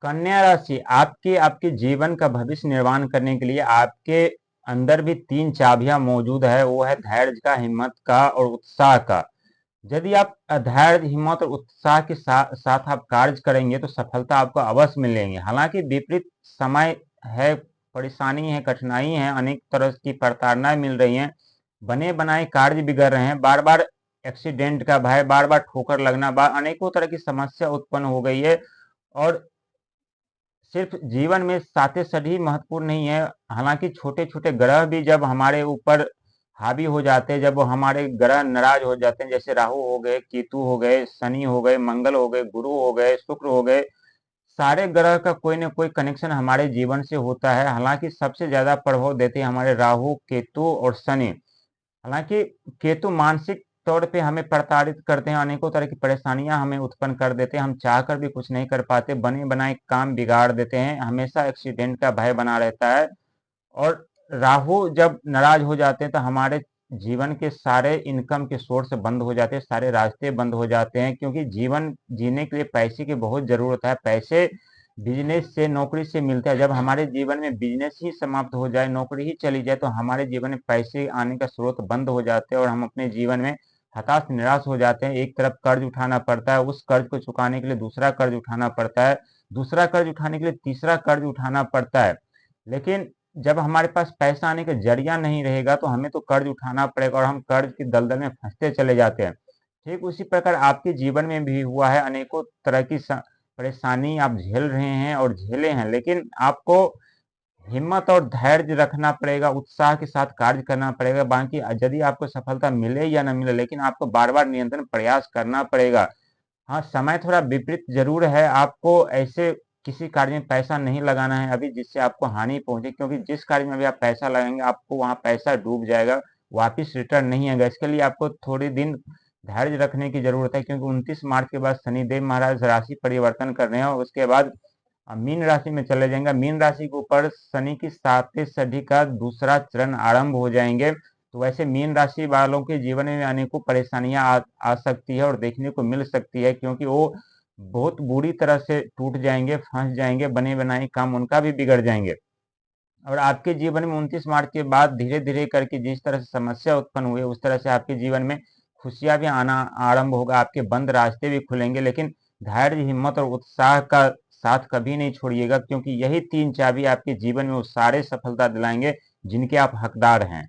कन्या राशि आपके आपके जीवन का भविष्य निर्माण करने के लिए आपके अंदर भी तीन चाबियां मौजूद है। वो है धैर्य का, हिम्मत का और उत्साह का। यदि आप धैर्य, हिम्मत और उत्साह के साथ आप कार्य करेंगे तो सफलता आपको अवश्य मिलेंगे। हालांकि विपरीत समय है, परेशानी है, कठिनाई है, अनेक तरह की प्रताड़नाएं मिल रही हैं, बने बनाए कार्य बिगड़ रहे हैं, बार बार एक्सीडेंट का भय, बार बार ठोकर लगना, अनेकों तरह की समस्या उत्पन्न हो गई है। और सिर्फ जीवन में साते सदी महत्वपूर्ण नहीं है। हालांकि छोटे छोटे ग्रह भी जब हमारे ऊपर हावी हो जाते हैं, जब वो हमारे ग्रह नाराज हो जाते हैं, जैसे राहु हो गए, केतु हो गए, शनि हो गए, मंगल हो गए, गुरु हो गए, शुक्र हो गए, सारे ग्रह का कोई ना कोई कनेक्शन हमारे जीवन से होता है। हालांकि सबसे ज्यादा प्रभाव देते हैं हमारे राहु, केतु और शनि। हालांकि केतु मानसिक तौर पे हमें प्रताड़ित करते हैं, अनेकों तरह की परेशानियां हमें उत्पन्न कर देते हैं, हम चाहकर भी कुछ नहीं कर पाते, बने बनाए काम बिगाड़ देते हैं, हमेशा एक्सीडेंट का भय बना रहता है। और राहु जब नाराज हो जाते हैं तो हमारे जीवन के सारे इनकम के सोर्स बंद हो जाते हैं, सारे रास्ते बंद हो जाते हैं, क्योंकि जीवन जीने के लिए पैसे की बहुत जरूरत है। पैसे बिजनेस से, नौकरी से मिलता है। जब हमारे जीवन में बिजनेस ही समाप्त हो जाए, नौकरी ही चली जाए, तो हमारे जीवन में पैसे आने का स्रोत बंद हो जाते हैं और हम अपने जीवन में हताश निराश हो जाते हैं। एक तरफ कर्ज उठाना पड़ता है, उस कर्ज को चुकाने के लिए दूसरा कर्ज उठाना पड़ता है, दूसरा कर्ज उठाने के लिए तीसरा कर्ज उठाना पड़ता है। लेकिन जब हमारे पास पैसा आने का जरिया नहीं रहेगा तो हमें तो कर्ज उठाना पड़ेगा और हम कर्ज की दलदल में फंसते चले जाते हैं। ठीक उसी प्रकार आपके जीवन में भी हुआ है, अनेकों तरह की परेशानी आप झेल रहे हैं और झेले हैं, लेकिन आपको हिम्मत और धैर्य रखना पड़ेगा, उत्साह के साथ कार्य करना पड़ेगा। बाकी यदि आपको सफलता मिले या न मिले, लेकिन आपको बार बार निरंतर प्रयास करना पड़ेगा। हाँ, समय थोड़ा विपरीत जरूर है, आपको ऐसे किसी कार्य में पैसा नहीं लगाना है अभी जिससे आपको हानि पहुंचे, क्योंकि जिस कार्य में अभी आप पैसा लगाएंगे आपको वहां पैसा डूब जाएगा, वापिस रिटर्न नहीं आएगा। इसके लिए आपको थोड़े दिन धैर्य रखने की जरूरत है, क्योंकि 29 मार्च के बाद शनिदेव महाराज राशि परिवर्तन कर रहे हैं और उसके बाद मीन राशि में चले जाएंगे। मीन राशि के ऊपर शनि की सातवें सदी का दूसरा चरण आरंभ हो जाएंगे। तो वैसे मीन राशि वालों के जीवन में अनेकों परेशानियां आ सकती है और देखने को मिल सकती है, क्योंकि वो बहुत बुरी तरह से टूट जाएंगे, फंस जाएंगे, बने बनाए काम उनका भी बिगड़ जाएंगे। और आपके जीवन में 29 मार्च के बाद धीरे धीरे करके जिस तरह से समस्या उत्पन्न हुई उस तरह से आपके जीवन में खुशियां भी आना आरंभ होगा, आपके बंद रास्ते भी खुलेंगे। लेकिन धैर्य, हिम्मत और उत्साह का साथ कभी नहीं छोड़िएगा, क्योंकि यही तीन चाबी आपके जीवन में वो सारे सफलता दिलाएंगे जिनके आप हकदार हैं।